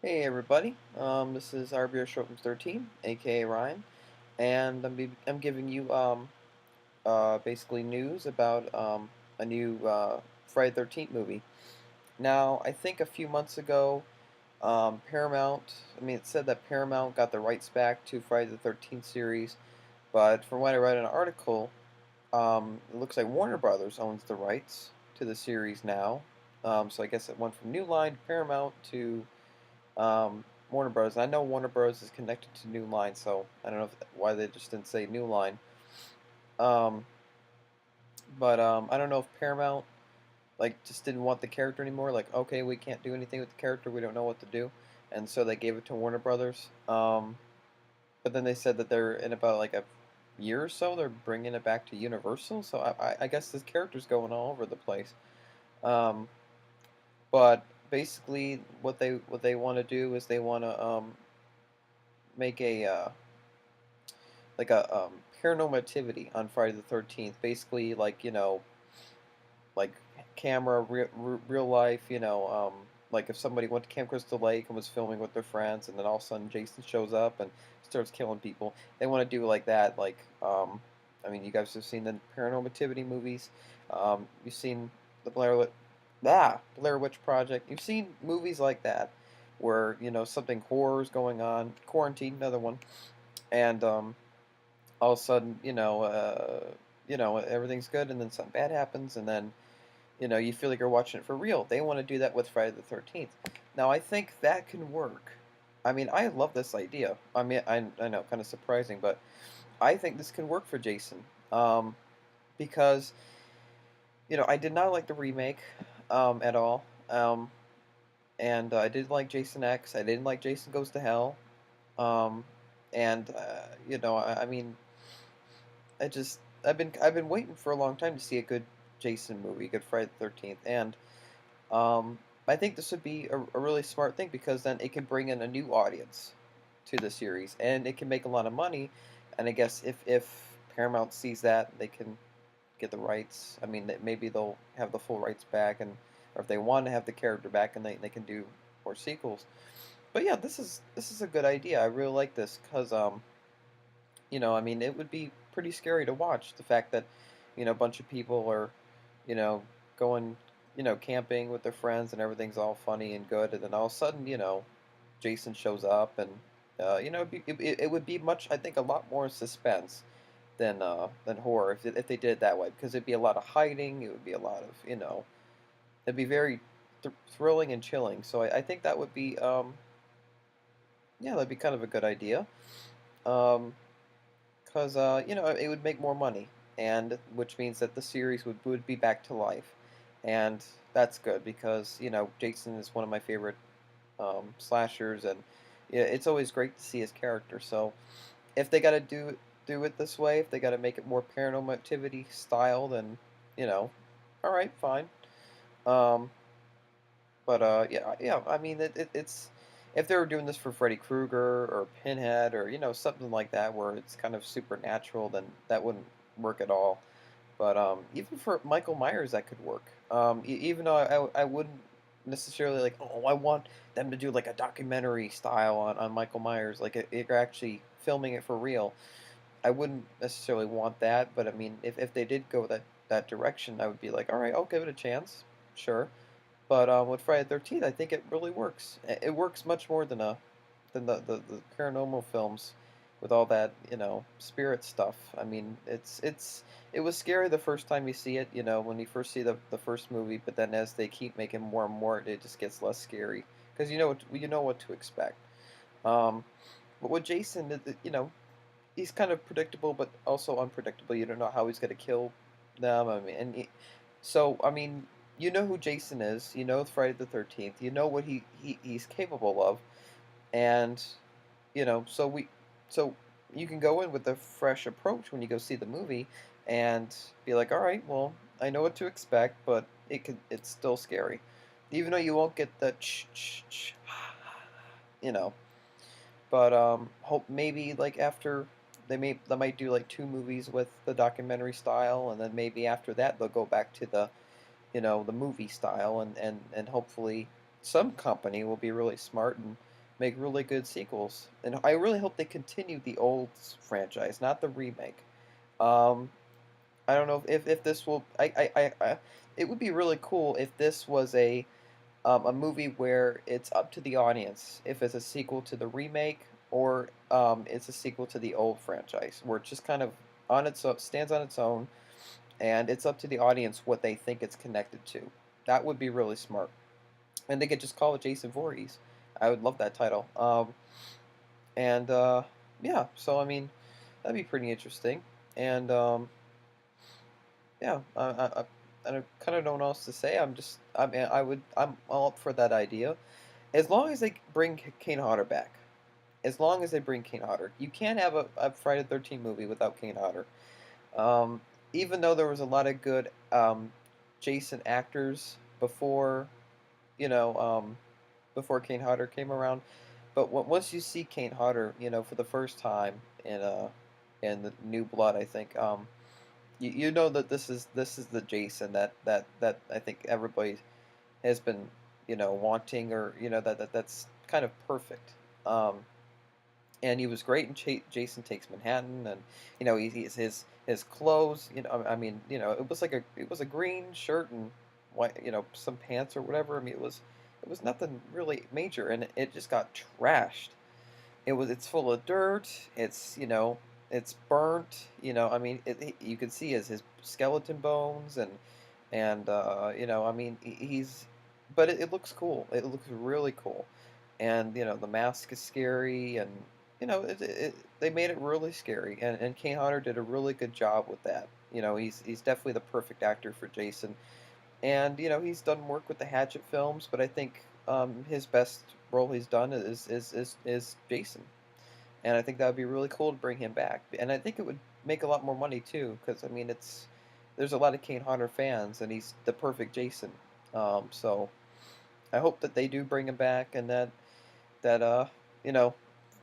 Hey everybody, this is our beer short from 13, aka Ryan, and I'm giving you basically news about a new Friday the 13th movie. Now, I think a few months ago, it said that Paramount got the rights back to Friday the 13th series, but from what I read in an article, it looks like Warner Brothers owns the rights to the series now. So I guess it went from New Line to Paramount to Warner Bros. I know Warner Bros. Is connected to New Line, so I don't know why they just didn't say New Line. Um, but I don't know if Paramount just didn't want the character anymore. Like, okay, we can't do anything with the character. We don't know what to do, and so they gave it to Warner Brothers. But then they said that they're in about like a year or so they're bringing it back to Universal. So I guess this character's going all over the place. Um, but basically, what they want to do is they want to make a Paranormativity on Friday the 13th. Basically, like camera, real life. Like if somebody went to Camp Crystal Lake and was filming with their friends, and then all of a sudden Jason shows up and starts killing people. They want to do like that. You guys have seen the Paranormativity movies. You've seen the Blair Witch Project. You've seen movies like that where something horror is going on. Quarantine, another one, and all of a sudden, everything's good, and then something bad happens, and then, you feel like you're watching it for real. They want to do that with Friday the 13th. Now, I think that can work. I mean, I love this idea. I know, kind of surprising, but I think this can work for Jason. Because, I did not like the remake at all. And I did like Jason X. I didn't like Jason Goes to Hell. Um, and, I mean, I've been waiting for a long time to see a good Jason movie, a good Friday the 13th, and um, I think this would be a really smart thing because then it can bring in a new audience to the series, and it can make a lot of money. And I guess if Paramount sees that, they can get the rights. I mean, maybe they'll have the full rights back, and or if they want to have the character back, and they can do more sequels. But yeah, this is a good idea. I really like this because it would be pretty scary to watch the fact that, a bunch of people are, you know, going, camping with their friends and everything's all funny and good, and then all of a sudden, Jason shows up and, it would be much, I think, a lot more suspense than horror if they did it that way because it'd be a lot of hiding, it would be a lot of, it'd be very thrilling and chilling. So I think that would be, yeah, that'd be kind of a good idea. Um, because it would make more money, and which means that the series would be back to life, and that's good because Jason is one of my favorite slashers, and yeah, it's always great to see his character. So if they got to do it this way, if they got to make it more Paranormal Activity style, then all right, fine. Um, but yeah. I mean, it's if they were doing this for Freddy Krueger or Pinhead or something like that, where it's kind of supernatural, then that wouldn't work at all. But even for Michael Myers, that could work. Even though I wouldn't necessarily like, oh, I want them to do like a documentary style on Michael Myers, like if you're actually filming it for real. I wouldn't necessarily want that, but I mean, if they did go that direction, I would be like, all right, I'll give it a chance, sure. But with Friday the 13th, I think it really works. It works much more than the paranormal films with all that spirit stuff. I mean, it was scary the first time you see it, when you first see the first movie, but then as they keep making more and more, it just gets less scary because you know what to expect. Um, but with Jason, he's kind of predictable, but also unpredictable. You don't know how he's going to kill them. I mean, so I mean, you know who Jason is. You know it's Friday the 13th. You know what he's capable of, and so you can go in with a fresh approach when you go see the movie, and be like, all right, well, I know what to expect, but it's still scary, even though you won't get the you know. But hope maybe like after they might do like two movies with the documentary style, and then maybe after that they'll go back to the movie style, and hopefully some company will be really smart and make really good sequels. And I really hope they continue the old franchise, not the remake. Um, I don't know if this will. It would be really cool if this was a movie where it's up to the audience if it's a sequel to the remake or it's a sequel to the old franchise, where it just kind of on its own, stands on its own, and it's up to the audience what they think it's connected to. That would be really smart, and they could just call it Jason Voorhees. I would love that title. And yeah, so I mean, that'd be pretty interesting. And yeah, I kind of don't know what else to say. I'm all up for that idea. As long as they bring Kane Hodder back. As long as they bring Kane Hodder. You can't have a Friday the 13th movie without Kane Hodder. Um, Even though there was a lot of good Jason actors before, you know, before Kane Hodder came around, but once you see Kane Hodder, for the first time in the New Blood, I think, you know that this is the Jason that I think everybody has been, wanting, or that's kind of perfect. Um, and he was great in Jason Takes Manhattan, and his clothes. I mean, it was a green shirt and white, some pants or whatever. I mean, it was nothing really major, and it just got trashed. It's full of dirt. It's burnt. I mean, you can see his skeleton bones, and I mean, but it looks cool. It looks really cool, and the mask is scary, and they made it really scary, and Kane Hodder did a really good job with that. He's definitely the perfect actor for Jason, and he's done work with the Hatchet films, but I think his best role he's done is Jason, and I think that would be really cool to bring him back, and I think it would make a lot more money too, because I mean there's a lot of Kane Hodder fans, and he's the perfect Jason. So I hope that they do bring him back, and that you know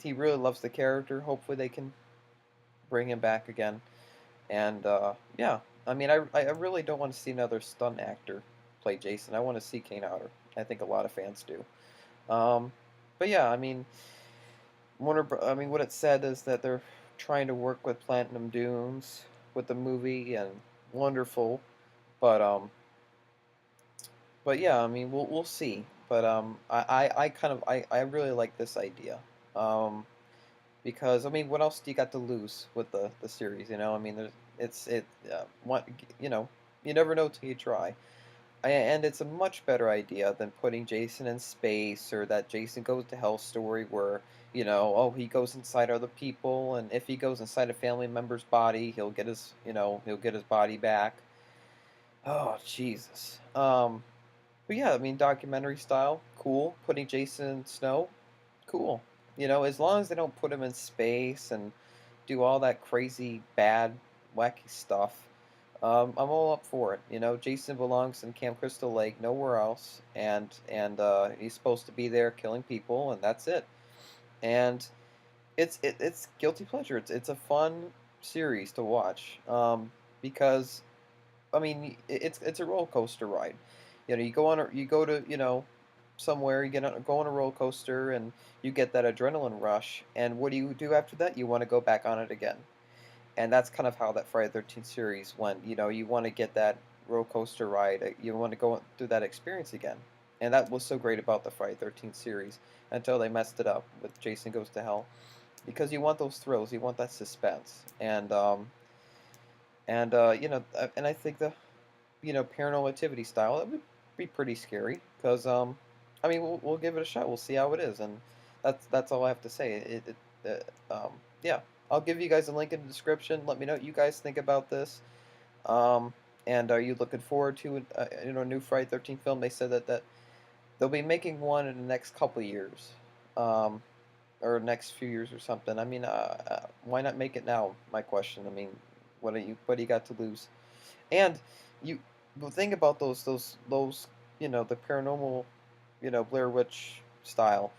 he really loves the character. Hopefully they can bring him back again. And yeah, I mean, I really don't want to see another stunt actor play Jason. I want to see Kane Hodder. I think a lot of fans do. Um, but yeah, I mean, I mean, what it said is that they're trying to work with Platinum Dunes with the movie, and wonderful. But yeah, I mean, we'll see. But I really like this idea. Because I mean, what else do you got to lose with the series? I mean, what you know, you never know till you try. And it's a much better idea than putting Jason in space, or that Jason Goes to Hell story where oh, he goes inside other people, and if he goes inside a family member's body, he'll get his body back. Oh Jesus. But yeah, I mean, documentary style, cool. Putting Jason in snow, cool. As long as they don't put him in space and do all that crazy, bad, wacky stuff, I'm all up for it. Jason belongs in Camp Crystal Lake, nowhere else, and he's supposed to be there killing people, and that's it. And it's guilty pleasure. It's a fun series to watch, because I mean, it's a roller coaster ride. You go to somewhere, go on a roller coaster, and you get that adrenaline rush. And what do you do after that? You want to go back on it again. And that's kind of how that Friday the 13th series went. You want to get that roller coaster ride. You want to go through that experience again. And that was so great about the Friday the 13th series, until they messed it up with Jason Goes to Hell. Because you want those thrills, you want that suspense, and I think the Paranormal Activity style, it would be pretty scary. Because I mean, we'll give it a shot. We'll see how it is, and that's all I have to say. Yeah, I'll give you guys a link in the description. Let me know what you guys think about this. Um, and are you looking forward to a new Friday 13th film? They said that they'll be making one in the next couple of years, or next few years or something. I mean, why not make it now? My question. I mean, what do you got to lose? And you the thing about those the paranormal, Blair Witch style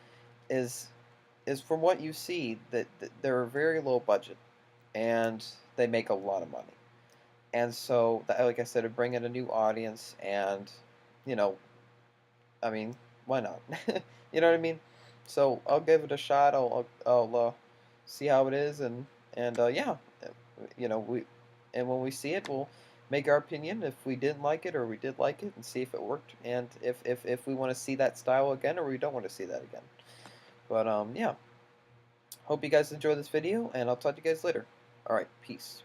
is from what you see that they're very low budget, and they make a lot of money. And so like I said, to bring in a new audience, and you know I mean, why not? You know what I mean? So I'll give it a shot. I'll see how it is, and yeah, you know we and when we see it, we'll make our opinion if we didn't like it or we did like it, and see if it worked, and if we want to see that style again or we don't want to see that again. But yeah, hope you guys enjoy this video, and I'll talk to you guys later. All right, peace.